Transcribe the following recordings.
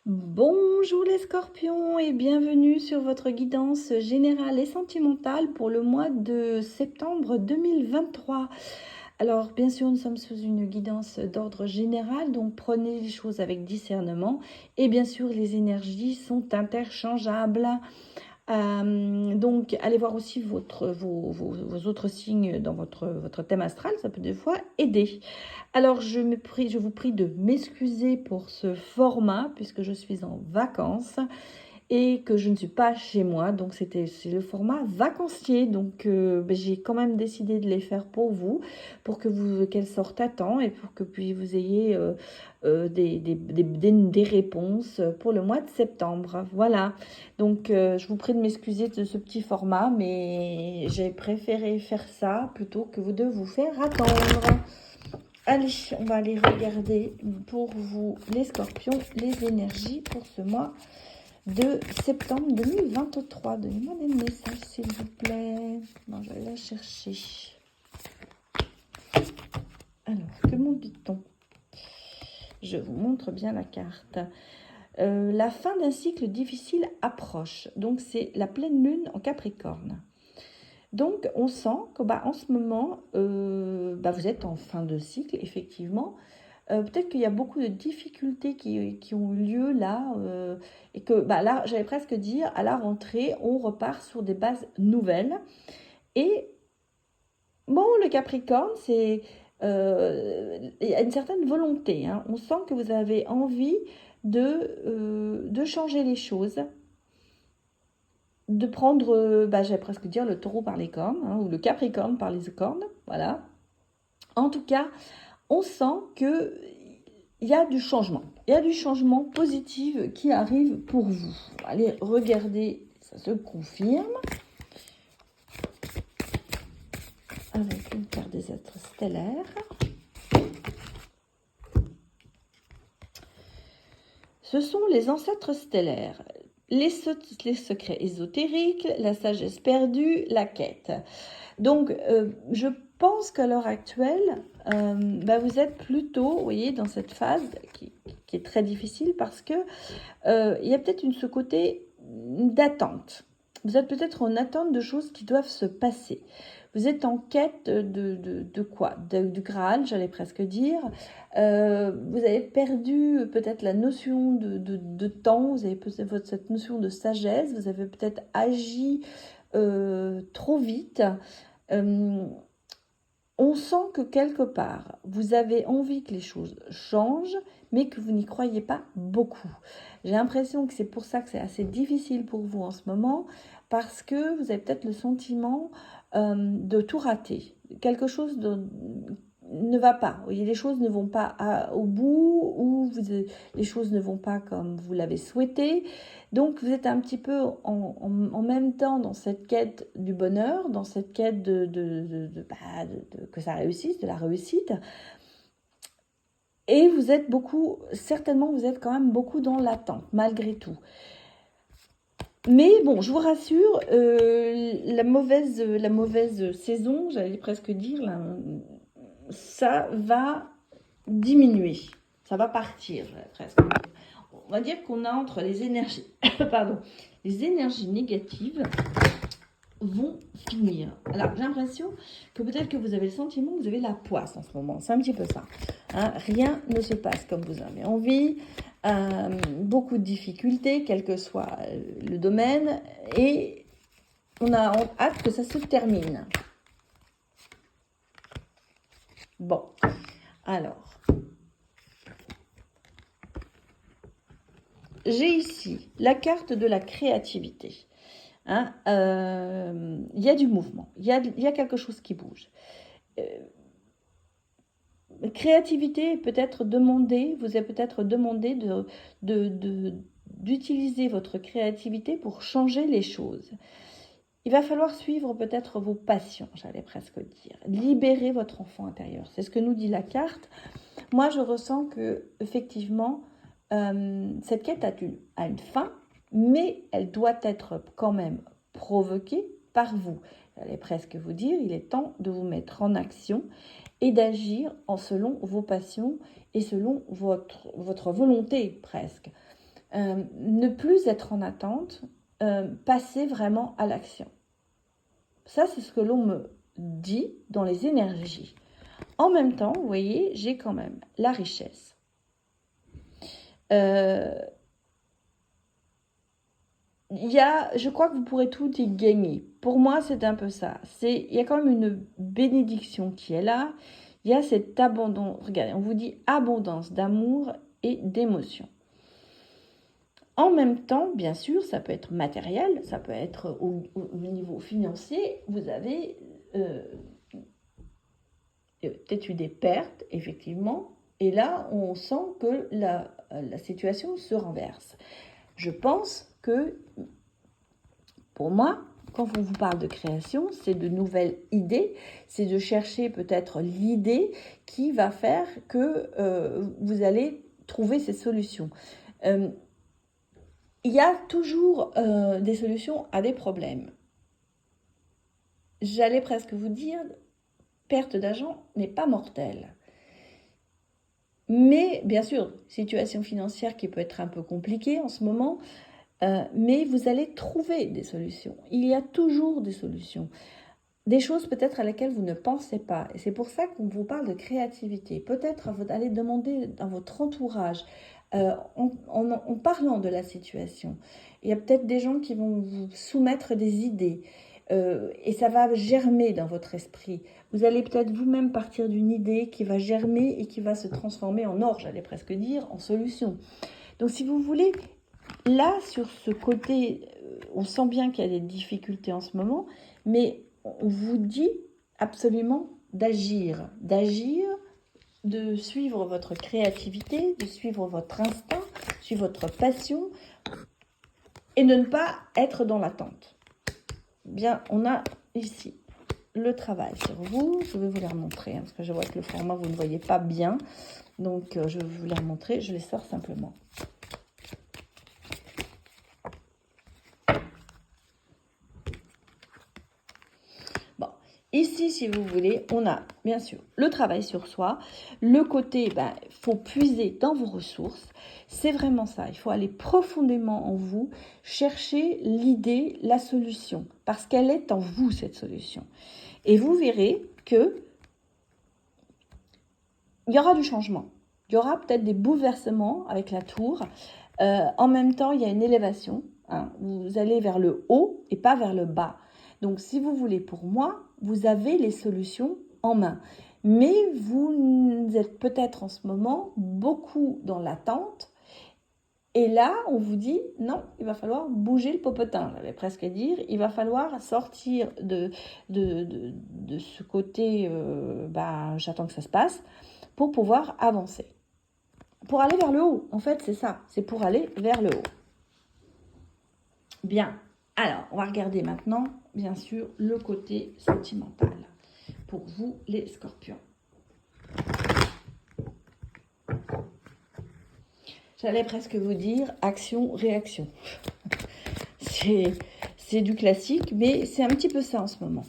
Bonjour les scorpions et bienvenue sur votre guidance générale et sentimentale pour le mois de septembre 2023. Alors bien sûr nous sommes sous une guidance d'ordre général, donc prenez les choses avec discernement et bien sûr les énergies sont interchangeables. Donc allez voir aussi vos autres signes dans votre thème astral, ça peut des fois aider. Alors je vous prie de m'excuser pour ce format puisque je suis en vacances et que je ne suis pas chez moi, donc c'est le format vacancier, donc j'ai quand même décidé de les faire pour vous, pour que qu'elles sortent à temps et pour que puis vous ayez des réponses pour le mois de septembre. Voilà, donc je vous prie de m'excuser de ce petit format, mais j'ai préféré faire ça plutôt que de vous faire attendre. Allez, on va aller regarder pour vous les scorpions, les énergies pour ce mois de septembre 2023. Donnez-moi des messages, s'il vous plaît. Bon, je vais la chercher. Alors, que m'en dit-on? Je vous montre bien la carte. La fin d'un cycle difficile approche. Donc, c'est la pleine lune en Capricorne. Donc, on sent que en ce moment, vous êtes en fin de cycle, effectivement. Peut-être qu'il y a beaucoup de difficultés qui ont eu lieu là, et que là, j'allais presque dire, à la rentrée, on repart sur des bases nouvelles. Et bon, le Capricorne, il y a une certaine volonté, hein. On sent que vous avez envie de changer les choses, de prendre, j'allais presque dire, le taureau par les cornes, hein, ou le Capricorne par les cornes, voilà. En tout cas, on sent que il y a du changement. Il y a du changement positif qui arrive pour vous. Allez, regardez, ça se confirme. Avec une carte des êtres stellaires. Ce sont les ancêtres stellaires, les secrets ésotériques, la sagesse perdue, la quête. Donc, je pense qu'à l'heure actuelle, vous êtes plutôt, vous voyez, dans cette phase qui est très difficile parce que il y a peut-être ce côté d'attente. Vous êtes peut-être en attente de choses qui doivent se passer. Vous êtes en quête de quoi? Du Graal, j'allais presque dire. Vous avez perdu peut-être la notion de temps, vous avez peut-être cette notion de sagesse, vous avez peut-être agi trop vite. On sent que quelque part, vous avez envie que les choses changent, mais que vous n'y croyez pas beaucoup. J'ai l'impression que c'est pour ça que c'est assez difficile pour vous en ce moment, parce que vous avez peut-être le sentiment de tout rater. Quelque chose ne va pas. Vous voyez, les choses ne vont pas au bout, ou les choses ne vont pas comme vous l'avez souhaité. Donc, vous êtes un petit peu en même temps dans cette quête du bonheur, dans cette quête que ça réussisse, de la réussite. Et vous êtes certainement, vous êtes quand même beaucoup dans l'attente, malgré tout. Mais bon, je vous rassure, la mauvaise saison, j'allais presque dire, là, ça va diminuer. Ça va partir, presque. On va dire qu'on a entre les énergies, les énergies négatives vont finir. Alors, j'ai l'impression que peut-être que vous avez le sentiment que vous avez la poisse en ce moment. C'est un petit peu ça. Hein, rien ne se passe comme vous avez envie. Beaucoup de difficultés, quel que soit le domaine. Et on a hâte que ça se termine. Bon, alors. J'ai ici la carte de la créativité. Hein, y a du mouvement, il y a quelque chose qui bouge. Créativité peut-être demandée, vous avez peut-être demandé d'utiliser votre créativité pour changer les choses. Il va falloir suivre peut-être vos passions, j'allais presque dire. Libérer votre enfant intérieur. C'est ce que nous dit la carte. Moi, je ressens que effectivement, cette quête a une fin, mais elle doit être quand même provoquée par vous. J'allais presque vous dire, il est temps de vous mettre en action et d'agir selon vos passions et selon votre volonté presque. ne plus être en attente, passer vraiment à l'action. Ça, c'est ce que l'on me dit dans les énergies. En même temps, vous voyez, j'ai quand même la richesse. Je crois que vous pourrez tout y gagner. Pour moi, c'est un peu ça. Il y a quand même une bénédiction qui est là. Il y a cette abondance. Regardez, on vous dit abondance d'amour et d'émotion. En même temps, bien sûr, ça peut être matériel, ça peut être au niveau financier. Vous avez peut-être eu des pertes, effectivement. Et là, on sent que la situation se renverse. Je pense que, pour moi, quand on vous parle de création, c'est de nouvelles idées, c'est de chercher peut-être l'idée qui va faire que vous allez trouver ces solutions. Il y a toujours des solutions à des problèmes. J'allais presque vous dire, perte d'argent n'est pas mortelle. Mais, bien sûr, situation financière qui peut être un peu compliquée en ce moment, mais vous allez trouver des solutions. Il y a toujours des solutions. Des choses peut-être à laquelle vous ne pensez pas. Et c'est pour ça qu'on vous parle de créativité. Peut-être aller demander dans votre entourage, en parlant de la situation. Il y a peut-être des gens qui vont vous soumettre des idées. Et ça va germer dans votre esprit. Vous allez peut-être vous-même partir d'une idée qui va germer et qui va se transformer en or, j'allais presque dire, en solution. Donc si vous voulez, là, sur ce côté, on sent bien qu'il y a des difficultés en ce moment, mais on vous dit absolument d'agir, de suivre votre créativité, de suivre votre instinct, suivre votre passion, et de ne pas être dans l'attente. Bien, on a ici le travail sur vous. Je vais vous les remontrer, parce que je vois que le format, vous ne voyez pas bien. Donc, je vais vous les remontrer. Je les sors simplement. Bon, ici, si vous voulez, on a bien sûr le travail sur soi. Le côté, il faut puiser dans vos ressources. C'est vraiment ça. Il faut aller profondément en vous, chercher l'idée, la solution, parce qu'elle est en vous, cette solution. Et vous verrez que il y aura du changement. Il y aura peut-être des bouleversements avec la tour. En même temps, il y a une élévation. Vous allez vers le haut et pas vers le bas. Donc, si vous voulez, pour moi, vous avez les solutions en main. Mais vous êtes peut-être en ce moment beaucoup dans l'attente. Et là, on vous dit, non, il va falloir bouger le popotin, j'allais presque dire. Il va falloir sortir de ce côté, j'attends que ça se passe, pour pouvoir avancer. Pour aller vers le haut, en fait, c'est ça. C'est pour aller vers le haut. Bien. Alors, on va regarder maintenant, bien sûr, le côté sentimental. Pour vous, les scorpions. J'allais presque vous dire action-réaction. C'est du classique, mais c'est un petit peu ça en ce moment.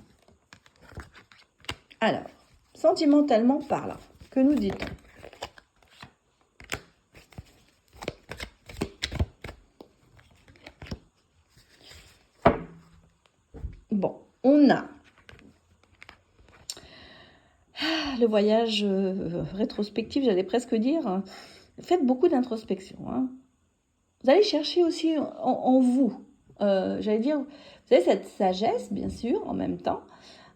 Alors, sentimentalement parlant, que nous dit-on ? Bon, on a le voyage rétrospectif, j'allais presque dire. Faites beaucoup d'introspection. Vous allez chercher aussi en vous. J'allais dire, vous avez cette sagesse, bien sûr, en même temps.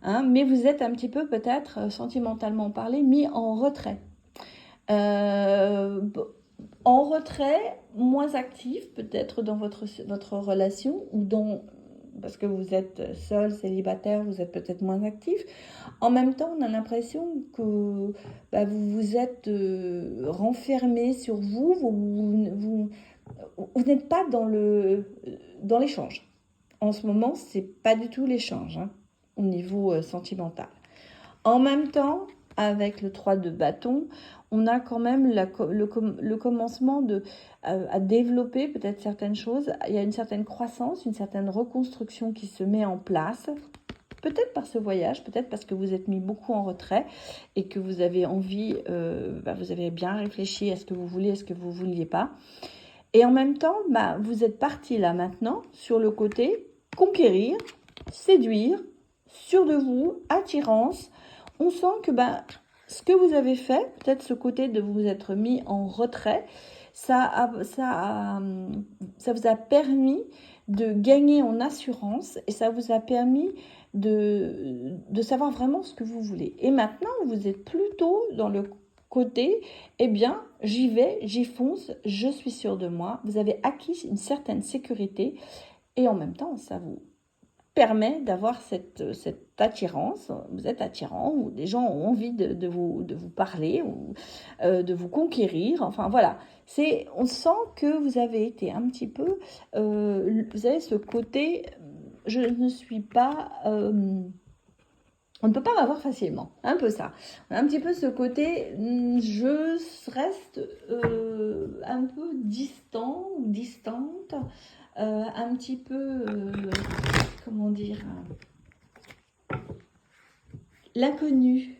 Mais vous êtes un petit peu, peut-être, sentimentalement parlé, mis en retrait. En retrait, moins actif, peut-être, dans votre relation, ou parce que vous êtes seul, célibataire, vous êtes peut-être moins actif. En même temps, on a l'impression que vous vous êtes renfermé sur vous, vous n'êtes pas dans l'échange. En ce moment, c'est pas du tout l'échange au niveau sentimental. En même temps, avec le 3 de bâton, on a quand même le commencement à développer peut-être certaines choses. Il y a une certaine croissance, une certaine reconstruction qui se met en place. Peut-être par ce voyage, peut-être parce que vous êtes mis beaucoup en retrait et que vous avez envie, vous avez bien réfléchi à ce que vous voulez, à ce que vous ne vouliez pas. Et en même temps, bah, vous êtes parti là maintenant sur le côté conquérir, séduire, sûr de vous, attirance. On sent que bah, ce que vous avez fait, peut-être ce côté de vous être mis en retrait, ça vous a permis de gagner en assurance et ça vous a permis de savoir vraiment ce que vous voulez. Et maintenant, vous êtes plutôt dans le côté, eh bien, j'y vais, j'y fonce, je suis sûre de moi. Vous avez acquis une certaine sécurité et en même temps, ça vous permet d'avoir cette attirance. Vous êtes attirant, ou les gens ont envie de vous parler, ou de vous conquérir. Enfin, voilà. On sent que vous avez été un petit peu... vous avez ce côté, je ne suis pas... on ne peut pas m'avoir facilement, un peu ça. On a un petit peu ce côté, je reste un peu distant ou distante, un petit peu, comment dire, l'inconnu.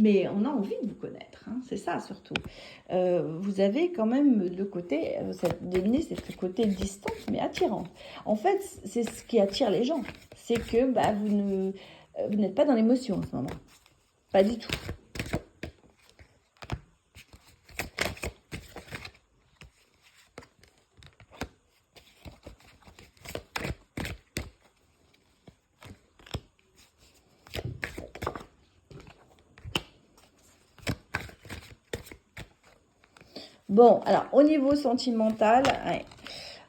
Mais on a envie de vous connaître, hein, c'est ça surtout. Vous avez quand même le côté, devenez ce côté distant mais attirant. En fait, c'est ce qui attire les gens. C'est que bah, vous n'êtes pas dans l'émotion en ce moment. Pas du tout. Bon, alors au niveau sentimental, ouais.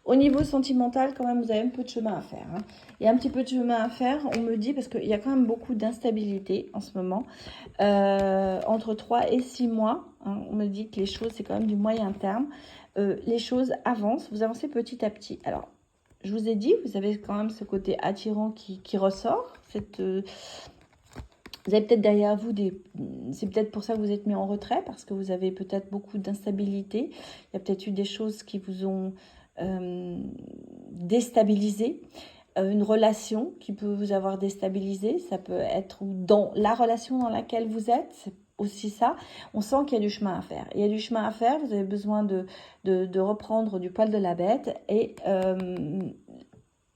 Au niveau sentimental, quand même, vous avez un peu de chemin à faire. Hein. Il y a un petit peu de chemin à faire, on me dit, parce qu'il y a quand même beaucoup d'instabilité en ce moment. Entre 3 et 6 mois, hein, on me dit que les choses, c'est quand même du moyen terme. Les choses avancent, vous avancez petit à petit. Alors, je vous ai dit, vous avez quand même ce côté attirant qui ressort. Vous avez peut-être derrière vous c'est peut-être pour ça que vous êtes mis en retrait, parce que vous avez peut-être beaucoup d'instabilité. Il y a peut-être eu des choses qui vous ont déstabilisé. Une relation qui peut vous avoir déstabilisé, ça peut être dans la relation dans laquelle vous êtes, c'est aussi ça. On sent qu'il y a du chemin à faire. Il y a du chemin à faire, vous avez besoin de reprendre du poil de la bête et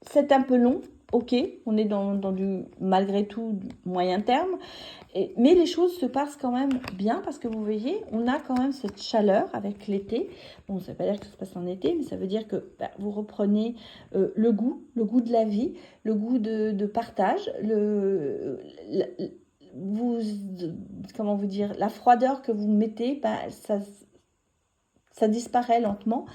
c'est un peu long. Ok, on est dans du, malgré tout, du moyen terme. Mais les choses se passent quand même bien parce que vous voyez, on a quand même cette chaleur avec l'été. Bon, ça ne veut pas dire que ça se passe en été, mais ça veut dire que bah, vous reprenez le goût de la vie, le goût de partage, comment vous dire, la froideur que vous mettez, bah, ça disparaît lentement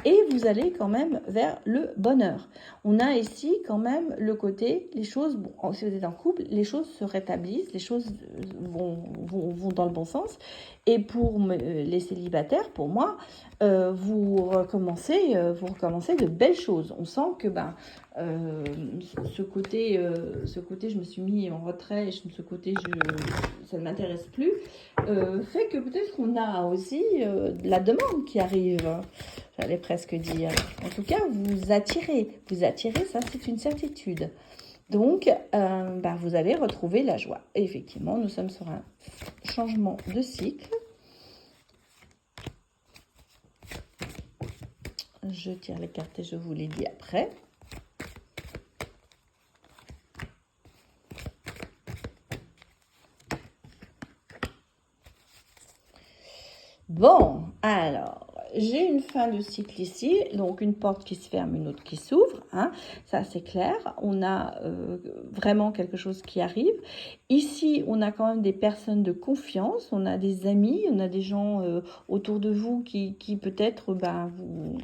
et vous allez quand même vers le bonheur. On a ici quand même le côté, les choses, bon, si vous êtes en couple, les choses se rétablissent, les choses vont dans le bon sens. Et pour les célibataires, pour moi, vous recommencez de belles choses. On sent que ce côté, je me suis mis en retrait, ce côté, ça ne m'intéresse plus, fait que peut-être qu'on a aussi de la demande qui arrive, j'allais presque dire. En tout cas, vous attirez, ça c'est une certitude. Donc, vous allez retrouver la joie. Et effectivement, nous sommes sur un changement de cycle. Je tire les cartes et je vous les dis après. Bon, alors, j'ai une fin de cycle ici, donc une porte qui se ferme, une autre qui s'ouvre, hein, ça c'est clair. On a vraiment quelque chose qui arrive. Ici, on a quand même des personnes de confiance, on a des amis, on a des gens autour de vous qui peut-être vous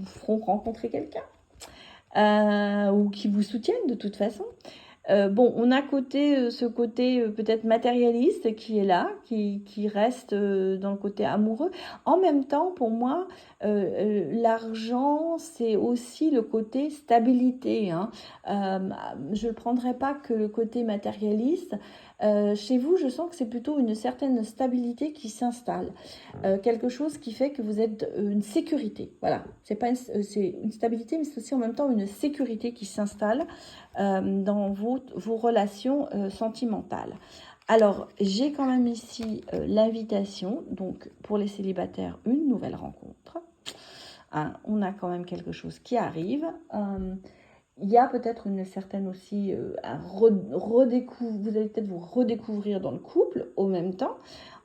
feront rencontrer quelqu'un ou qui vous soutiennent de toute façon. On a ce côté peut-être matérialiste qui est là, qui reste dans le côté amoureux. En même temps, pour moi, l'argent, c'est aussi le côté stabilité. Hein. Je ne prendrai pas que le côté matérialiste. Chez vous, je sens que c'est plutôt une certaine stabilité qui s'installe. Quelque chose qui fait que vous êtes une sécurité. Voilà, c'est une stabilité, mais c'est aussi en même temps une sécurité qui s'installe dans vos relations sentimentales. Alors, j'ai quand même ici l'invitation, donc pour les célibataires, une nouvelle rencontre. hein, on a quand même quelque chose qui arrive. Il y a peut-être une certaine aussi, vous allez peut-être vous redécouvrir dans le couple au même temps.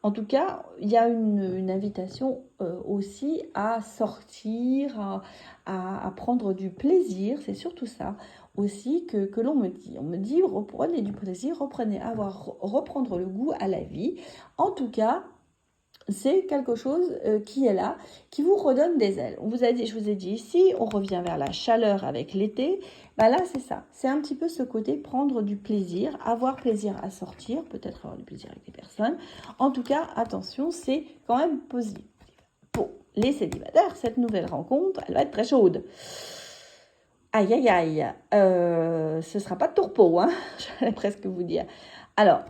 En tout cas, il y a une invitation aussi à sortir, à prendre du plaisir, c'est surtout ça aussi que l'on me dit. On me dit, reprenez du plaisir, reprendre le goût à la vie. En tout cas, c'est quelque chose qui est là, qui vous redonne des ailes. Je vous ai dit ici, on revient vers la chaleur avec l'été. Là, c'est ça. C'est un petit peu ce côté prendre du plaisir, avoir plaisir à sortir, peut-être avoir du plaisir avec des personnes. En tout cas, attention, c'est quand même positif. Pour les célibataires, cette nouvelle rencontre, elle va être très chaude. Aïe, aïe, aïe. Ce ne sera pas de tourpeau, hein, j'allais presque vous dire. Alors,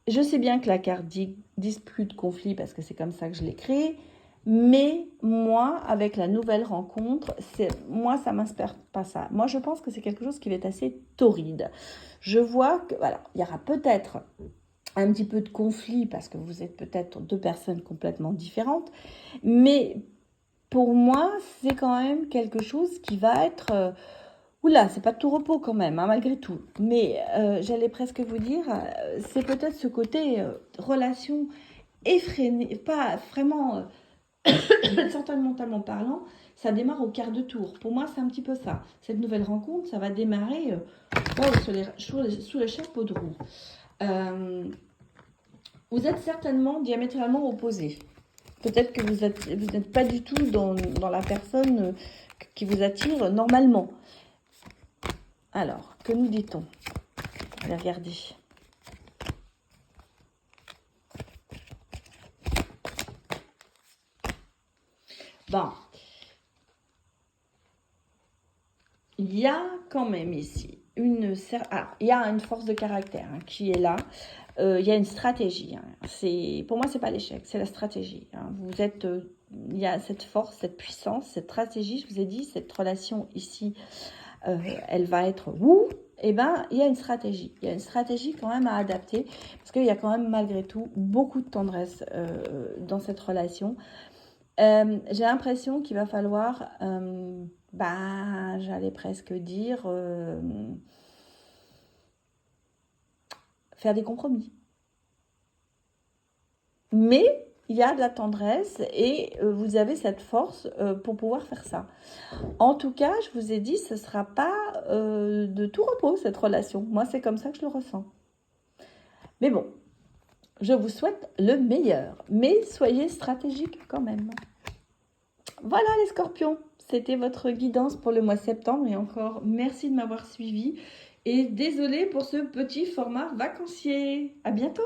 je sais bien que la carte dit dispute, conflit, parce que c'est comme ça que je l'ai créée, mais moi, avec la nouvelle rencontre, moi, ça ne m'inspire pas ça. Moi, je pense que c'est quelque chose qui va être assez torride. Je vois que, voilà, il y aura peut-être un petit peu de conflit, parce que vous êtes peut-être deux personnes complètement différentes, mais pour moi, c'est quand même quelque chose qui va être... Oula, c'est pas de tout repos quand même, hein, malgré tout. Mais j'allais presque vous dire, c'est peut-être ce côté relation effrénée, pas vraiment sentimentalement parlant, ça démarre au quart de tour. Pour moi, c'est un petit peu ça. Cette nouvelle rencontre, ça va démarrer sous les chapeaux de roue. Vous êtes certainement diamétralement opposés. Peut-être que vous n'êtes pas du tout dans la personne qui vous attire normalement. Alors, que nous dit-on? On va regarder. Bon. Il y a quand même ici il y a une force de caractère hein, qui est là. Il y a une stratégie. Hein. Pour moi, c'est pas l'échec, c'est la stratégie. Hein. Il y a cette force, cette puissance, cette stratégie. Je vous ai dit, cette relation ici, elle va être il y a une stratégie. Il y a une stratégie quand même à adapter parce qu'il y a quand même malgré tout beaucoup de tendresse dans cette relation. J'ai l'impression qu'il va falloir, j'allais presque dire, faire des compromis. Mais il y a de la tendresse et vous avez cette force pour pouvoir faire ça. En tout cas, je vous ai dit, ce ne sera pas de tout repos, cette relation. Moi, c'est comme ça que je le ressens. Mais bon, je vous souhaite le meilleur. Mais soyez stratégiques quand même. Voilà les scorpions, c'était votre guidance pour le mois de septembre. Et encore, merci de m'avoir suivi. Et désolée pour ce petit format vacancier. À bientôt.